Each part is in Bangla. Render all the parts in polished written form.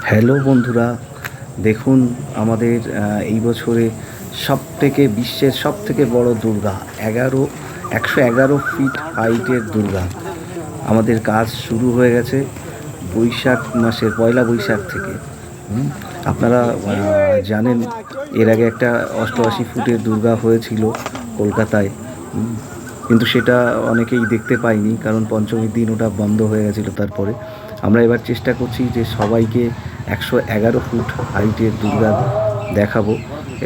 হ্যালো বন্ধুরা, দেখুন আমাদের এই বছরে সবথেকে বিশ্বের সবথেকে বড় দুর্গা 111 ফিট হাইটের দুর্গা। আমাদের কাজ শুরু হয়ে গেছে বৈশাখ মাসের পয়লা বৈশাখ থেকে। আপনারা জানেন এর আগে একটা 88 ফুটের দুর্গা হয়েছিল কলকাতায়, কিন্তু সেটা অনেকেই দেখতে পায়নি, কারণ পঞ্চমীর দিন ওটা বন্ধ হয়ে গেছিলো। তারপরে আমরা এবার চেষ্টা করছি যে সবাইকে 111 ফুট হাইটের দুর্গা দেখাবো।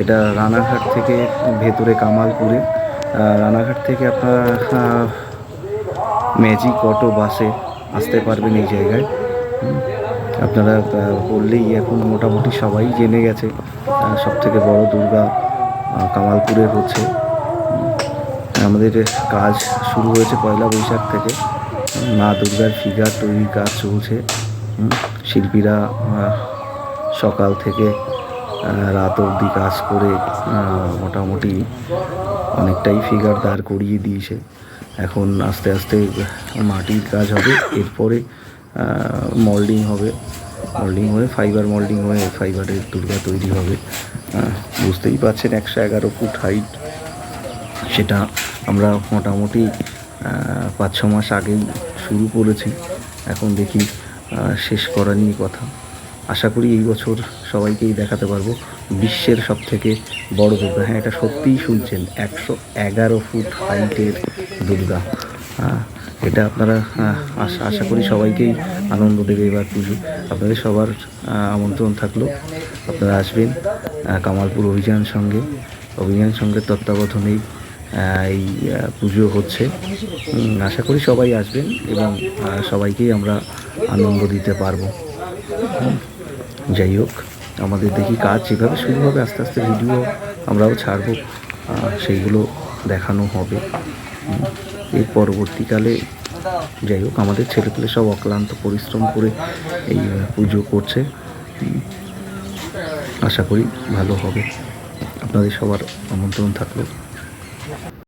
এটা রানাঘাট থেকে ভেতরে কামালপুরে, রানাঘাট থেকে আপনারা ম্যাজিক অটো বাসে আসতে পারবেন এই জায়গায়। আপনারা বললেই এখন মোটামুটি সবাই জেনে গেছে সবথেকে বড় দুর্গা কামালপুরে হচ্ছে। আমাদের কাজ শুরু হয়েছে পয়লা বৈশাখ থেকে। মা দুর্গার ফিগার তৈরির কাজ চলছে। শিল্পীরা সকাল থেকে রাত অবধি কাজ করে মোটামুটি অনেকটাই ফিগার দাঁড় করিয়ে দিয়েছে। এখন আস্তে আস্তে মাটির কাজ হবে, এরপরে মল্ডিং হবে, মল্ডিং হয়ে ফাইবার মোল্ডিং হয়ে ফাইবারের দুর্গা তৈরি হবে। বুঝতেই পারছেন 111 ফুট হাইট, সেটা আমরা মোটামুটি 5-6 মাস আগেই শুরু করেছি। এখন দেখি শেষ করা নিয়ে কথা। আশা করি এই বছর সবাইকেই দেখাতে পারবো বিশ্বের সবথেকে বড় দুর্গা। হ্যাঁ, এটা সত্যিই শুনছেন, 111 ফুট হাইটের দুর্গা। এটা আপনারা আশা করি সবাইকেই আনন্দ দেবে এবার পুজো। আপনাদের সবার আমন্ত্রণ থাকলো, আপনারা আসবেন। কামালপুর অভিযান সঙ্গে তত্ত্বাবধানেই এই পুজো হচ্ছে। আশা করি সবাই আসবেন এবং সবাইকেই আমরা আনন্দ দিতে পারবো। যাই হোক, আমাদের দেখি কাজ যেভাবে শুরু হবে, আস্তে আস্তে ভিডিও আমরাও ছাড়বো, সেইগুলো দেখানো হবে। এর পরবর্তীকালে যাই হোক, আমাদের ছেলেপেলে সব অক্লান্ত পরিশ্রম করে এই পুজো করছে। আশা করি ভালো হবে। আপনাদের সবার আমন্ত্রণ থাকলো।